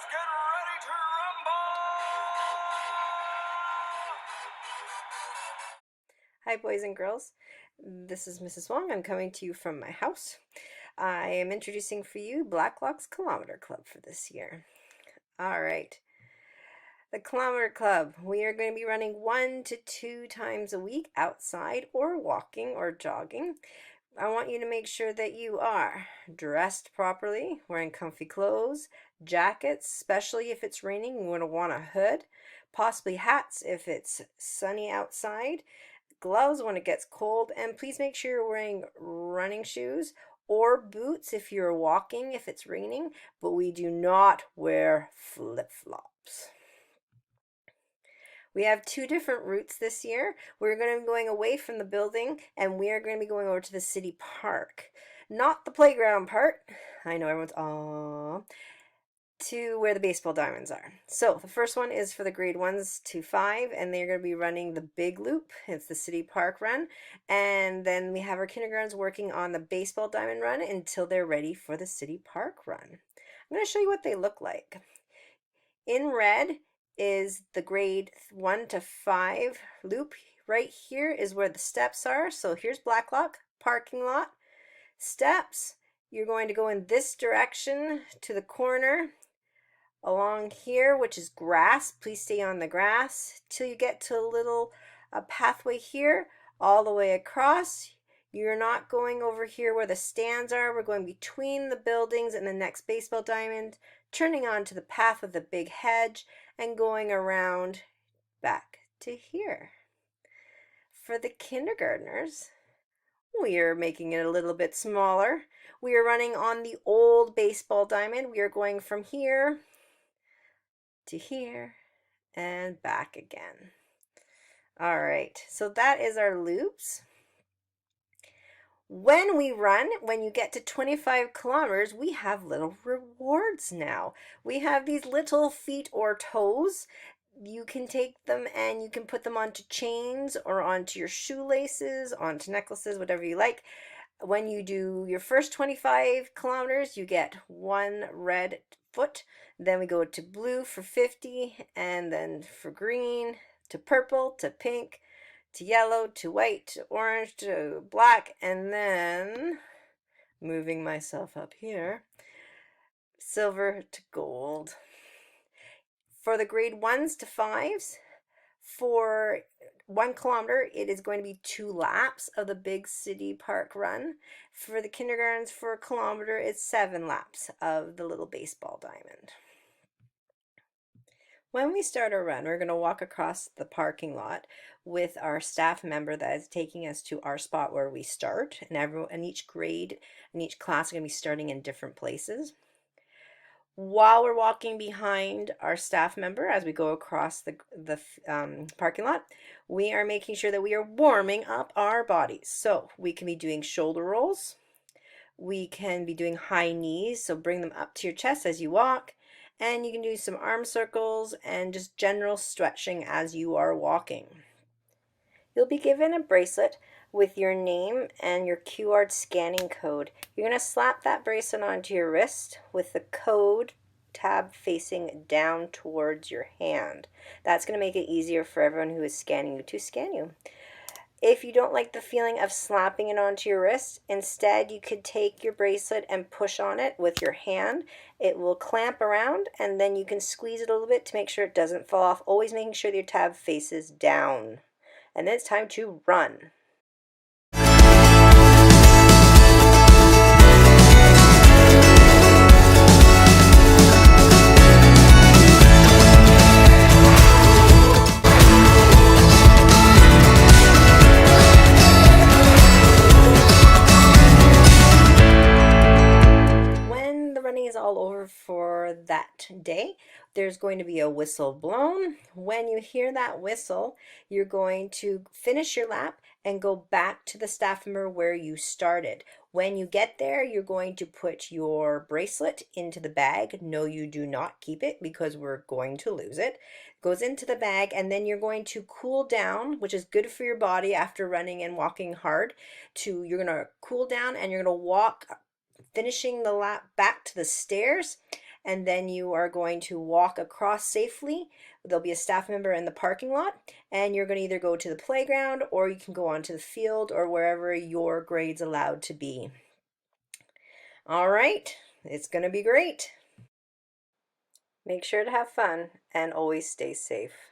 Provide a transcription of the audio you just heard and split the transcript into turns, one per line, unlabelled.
Let's get ready to rumble!
Hi, boys and girls. This is Mrs. Wong. I'm coming to you from my house. I am introducing for you Blacklock's Kilometer Club for this year. All right. The Kilometer Club. We are going to be running 1 to 2 times a week outside or walking or jogging. I want you to make sure that you are dressed properly, wearing comfy clothes, jackets, especially if it's raining. You're going to want a hood, possibly hats if it's sunny outside, gloves when it gets cold, and please make sure you're wearing running shoes or boots if you're walking if it's raining, but we do not wear flip-flops. We have 2 different routes this year. We're going to be going away from the building and we are going to be going over to the city park. Not the playground part. I know everyone's aww. To where the baseball diamonds are. So the first one is for the grade 1s to 5, and they're going to be running the big loop. It's the city park run. And then we have our kindergartens working on the baseball diamond run until they're ready for the city park run. I'm going to show you what they look like. In red is the grade 1 to 5 loop. Right here is where the steps are. So here's Blacklock parking lot. Steps, you're going to go in this direction to the corner along here, which is grass. Please stay on the grass till you get to a little pathway here all the way across. You're not going over here where the stands are. We're going between the buildings and the next baseball diamond, turning onto the path with the big hedge and going around back to here. For the kindergartners, we are making it a little bit smaller. We are running on the old baseball diamond. We are going from here to here and back again. All right, so that is our loops. When we run, when you get to 25 kilometers, we have little rewards now. We have these little feet or toes. You can take them and you can put them onto chains or onto your shoelaces, onto necklaces, whatever you like. When you do your first 25 kilometers, you get 1 red foot. Then we go to blue for 50, and then for green, to purple, to pink, to yellow, to white, to orange, to black, and then, moving myself up here, silver to gold. For the grade 1s to 5s, for 1 kilometer, it is going to be 2 laps of the big city park run. For the kindergartens, for a kilometer, it's 7 laps of the little baseball diamond. When we start our run, we're going to walk across the parking lot with our staff member that is taking us to our spot where we start. And each grade and each class is going to be starting in different places. While we're walking behind our staff member as we go across the parking lot, we are making sure that we are warming up our bodies. So we can be doing shoulder rolls. We can be doing high knees, so bring them up to your chest as you walk. And you can do some arm circles and just general stretching as you are walking. You'll be given a bracelet with your name and your QR scanning code. You're going to slap that bracelet onto your wrist with the code tab facing down towards your hand. That's going to make it easier for everyone who is scanning you to scan you. If you don't like the feeling of slapping it onto your wrist, instead you could take your bracelet and push on it with your hand. It will clamp around and then you can squeeze it a little bit to make sure it doesn't fall off, always making sure that your tab faces down. And then it's time to run. Is all over for that day, there's going to be a whistle blown. When you hear that whistle, you're going to finish your lap and go back to the staff member where you started. When you get there, you're going to put your bracelet into the bag. No, you do not keep it because we're going to lose it. It goes into the bag, and then you're going to cool down, which is good for your body after running and walking hard. You're going to cool down and you're going to walk, finishing the lap back to the stairs, and then you are going to walk across safely. There'll be a staff member in the parking lot, and you're going to either go to the playground or you can go onto the field or wherever your grade's allowed to be. All right, it's going to be great. Make sure to have fun and always stay safe.